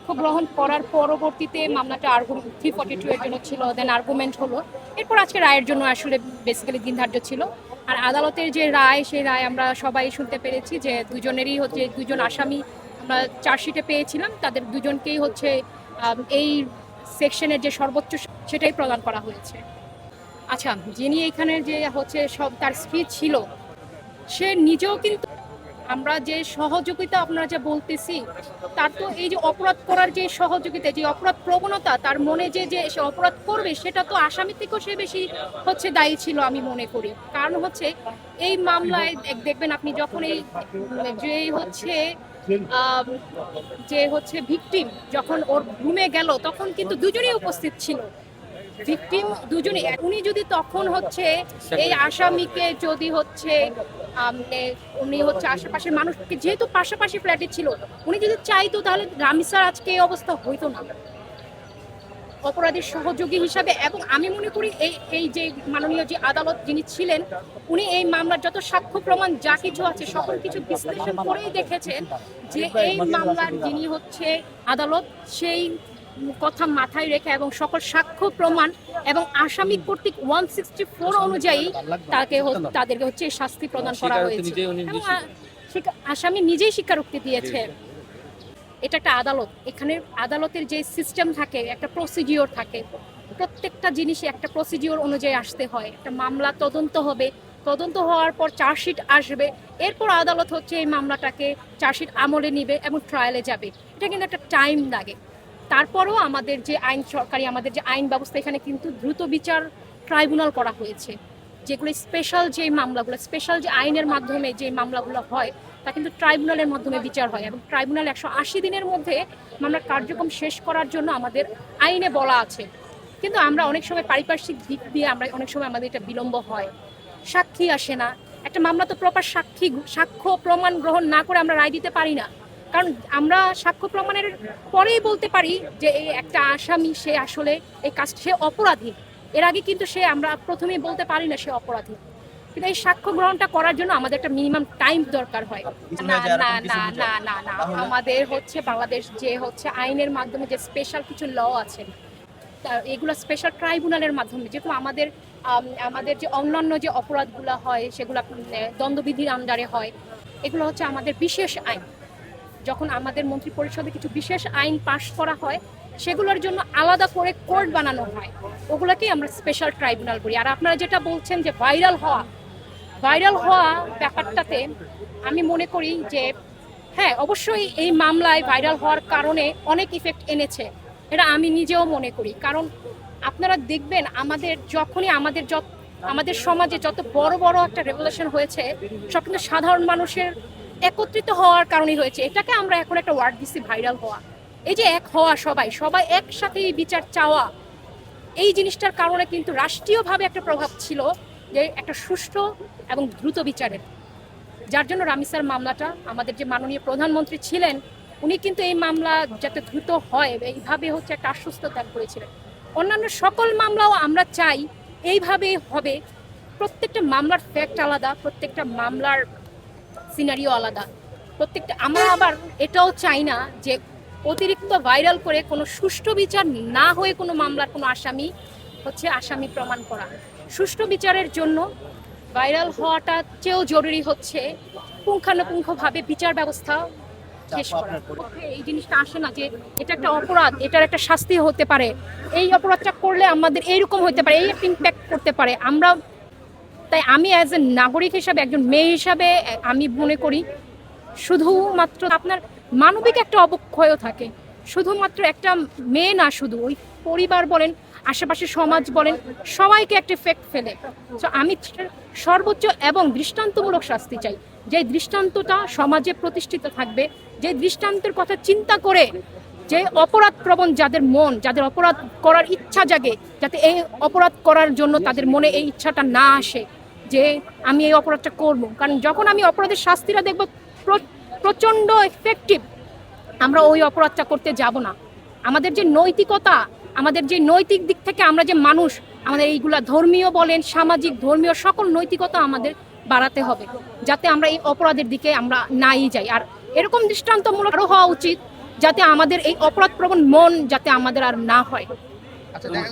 সাক্ষ্য গ্রহণ করার পরবর্তীতে মামলাটা 342 এর জন্য ছিল, দেন আর্গুমেন্ট হলো, এরপর আজকে রায়ের জন্য আসলে বেসিক্যালি দিন ধার্য ছিল। আর আদালতের যে রায়, সেই রায় আমরা সবাই শুনতে পেরেছি যে দুজনেরই হচ্ছে, দুজন আসামি আমরা চার্জশিটে পেয়েছিলাম, তাদের দুজনকেই হচ্ছে এই সেকশনের যে সর্বোচ্চ সেটাই প্রদান করা হয়েছে। আচ্ছা, যিনি এখানের যে হচ্ছে সব তার স্ত্রী ছিল, সে নিজেও কিন্তু, আমরা যে সহযোগিতা আপনারা যে বলতেছি, তার তো এই যে অপরাধ করার যে সহযোগিতা, যে অপরাধ প্রবণতা তার মনে যে যে সে অপরাধ করবে, সেটা তো আসামি থেকেও সে বেশি হচ্ছে দায়ী ছিল আমি মনে করি। কারণ হচ্ছে এই মামলায় দেখবেন আপনি যখন এই যে হচ্ছে যে হচ্ছে ভিকটিম যখন ওর রুমে গেল, তখন কিন্তু দুজনেই উপস্থিত ছিল, ভিকটিম দুজনেই। উনি যদি তখন হচ্ছে এই আসামিকে যদি হচ্ছে উনি হচ্ছে আশেপাশের মানুষকে, যেহেতু পাশাপাশি ফ্ল্যাটে ছিল, উনি যদি চাইতো তাহলে রামিসার আজকে এই অবস্থা হইতো না অপরাধীর সহযোগী হিসাবে। এবং আমি মনে করি এই যে মাননীয় যে আদালত যিনি ছিলেন, উনি এই মামলার যত সাক্ষ্য প্রমাণ যা কিছু আছে সকল কিছু বিশ্লেষণ করেই দেখেছেন যে এই মামলার যিনি হচ্ছে আদালত, সেই কথা মাথায় রেখে এবং সকল সাক্ষ্য প্রমাণ এবং আসামি কর্তৃক 164 অনুযায়ী তাদেরকে হচ্ছে শাস্তি প্রদান করা হয়েছে। আসামি নিজেই স্বীকারোক্তি দিয়েছে। এটা একটা আদালত, এখানে আদালতের যে সিস্টেম থাকে, একটা প্রসিডিওর থাকে, প্রত্যেকটা জিনিসে একটা প্রসিডিওর অনুযায়ী আসতে হয়। একটা মামলা তদন্ত হবে, তদন্ত হওয়ার পর চার্জশিট আসবে, এরপর আদালত হচ্ছে এই মামলাটাকে চার্জশিট আমলে নিবে এবং ট্রায়ালে যাবে। এটা কিন্তু একটা টাইম লাগে। তারপরেও আমাদের যে আইন সরকারি, আমাদের যে আইন ব্যবস্থা, এখানে কিন্তু দ্রুত বিচার ট্রাইব্যুনাল করা হয়েছে, যেগুলো স্পেশাল যে মামলাগুলো, স্পেশাল যে আইনের মাধ্যমে যে মামলাগুলো হয়, তা কিন্তু ট্রাইব্যুনালের মাধ্যমে বিচার হয় এবং ট্রাইব্যুনাল 180 দিনের মধ্যে মামলার কার্যক্রম শেষ করার জন্য আমাদের আইনে বলা আছে। কিন্তু আমরা অনেক সময় পারিপার্শ্বিক দিক দিয়ে আমরা অনেক সময় আমাদের এটা বিলম্ব হয়, সাক্ষী আসে না। একটা মামলা তো প্রপার সাক্ষ্য প্রমাণ গ্রহণ না করে আমরা রায় দিতে পারি না, কারণ আমরা সাক্ষ্য প্রমাণের পরেই বলতে পারি যে এই একটা আসামি সে আসলে এই কাজ, সে অপরাধী। এর আগে কিন্তু আমরা প্রথমেই বলতে পারি না সে অপরাধী। কিন্তু এই সাক্ষ্য গ্রহণটা করার জন্য আমাদের একটা মিনিমাম টাইম দরকার হয়। না না না না না না, আমাদের হচ্ছে বাংলাদেশ যে হচ্ছে আইনের মাধ্যমে যে স্পেশাল কিছু ল আছে, এগুলো স্পেশাল ট্রাইব্যুনালের মাধ্যমে, যেহেতু আমাদের যে অন্যান্য যে অপরাধগুলো হয় সেগুলো দ্বন্দ্ববিধির আন্ডারে হয়, এগুলো হচ্ছে আমাদের বিশেষ আইন। যখন আমাদের মন্ত্রী পরিষদে কিছু বিশেষ আইন পাশ করা হয়, সেগুলোর জন্য আলাদা করে কোর্ট বানানো হয়, ওগুলোকেই আমরা স্পেশাল ট্রাইব্যুনাল বলি। আর আপনারা যেটা বলছেন যে ভাইরাল হওয়া ব্যাপারটাতে আমি মনে করি যে হ্যাঁ, অবশ্যই এই মামলায় ভাইরাল হওয়ার কারণে অনেক ইফেক্ট এনেছে, এটা আমি নিজেও মনে করি। কারণ আপনারা দেখবেন যখনই আমাদের সমাজে যত বড় বড় একটা রেভলিউশন হয়েছে, সব কিন্তু সাধারণ মানুষের একত্রিত হওয়ার কারণেই হয়েছে। এটাকে আমরা এখন একটা ওয়ার্ড দিচ্ছি ভাইরাল হওয়া। এই যে এক হওয়া, সবাই একসাথে বিচার চাওয়া, এই জিনিসটার কারণে কিন্তু রাষ্ট্রীয়ভাবে একটা প্রভাব ছিল যে একটা সুষ্ঠু এবং দ্রুত বিচারের, যার জন্য রামিসার মামলাটা আমাদের যে মাননীয় প্রধানমন্ত্রী ছিলেন, উনি কিন্তু এই মামলা যাতে দ্রুত হয় এইভাবে হচ্ছে একটা আশ্বস্ত দান করেছিলেন। অন্যান্য সকল মামলাও আমরা চাই এইভাবে হবে। প্রত্যেকটা মামলার ফ্যাক্ট আলাদা, প্রত্যেকটা মামলার সিনারিও আলাদা, আমরা আবার এটাও চাই না যে অতিরিক্ত ভাইরাল করে কোনো সুষ্ঠু বিচার না হয়ে কোনো মামলার কোনো আসামি প্রমাণ করা। সুষ্ঠু বিচারের জন্য ভাইরাল হওয়াটা চেয়েও জরুরি হচ্ছে পুঙ্খানুপুঙ্খভাবে বিচার ব্যবস্থা শেষ করা। এই জিনিসটা আসে না যে এটা একটা অপরাধ, এটার একটা শাস্তি হতে পারে, এই অপরাধটা করলে আমাদের এইরকম হতে পারে, এই একটা ইম্প্যাক্ট করতে পারে। তাই আমি অ্যাজ এ নাগরিক হিসাবে, একজন মেয়ে হিসাবে আমি মনে করি শুধুমাত্র আপনার মানবিক একটা অবক্ষয়ও থাকে। শুধুমাত্র একটা মেয়ে না, শুধু ওই পরিবার বলেন, আশেপাশের সমাজ বলেন, সবাইকে একটা এফেক্ট ফেলে। তো আমি সর্বোচ্চ এবং দৃষ্টান্তমূলক শাস্তি চাই, যে দৃষ্টান্তটা সমাজে প্রতিষ্ঠিত থাকবে, যে দৃষ্টান্তের কথা চিন্তা করে যে অপরাধ প্রবণ যাদের অপরাধ করার ইচ্ছা জাগে, যাতে এই অপরাধ করার জন্য তাদের মনে এই ইচ্ছাটা না আসে যে আমি এই অপরাধটা করব। কারণ যখন আমি অপরাধের শাস্তিটা দেখব প্রচণ্ড এফেক্টিভ, আমরা ওই অপরাধটা করতে যাব না। আমাদের যে নৈতিকতা, আমাদের যে নৈতিক দিক থেকে আমরা যে মানুষ, আমাদের এইগুলা ধর্মীয় বলেন, সামাজিক, ধর্মীয় সকল নৈতিকতা আমাদের বাড়াতে হবে, যাতে আমরা এই অপরাধের দিকে আমরা নাই যাই। আর এরকম দৃষ্টান্তমূলক আরও হওয়া উচিত যাতে আমাদের এই অপরাধপ্রবণ মন যাতে আমাদের আর না হয়। আচ্ছা, দেখা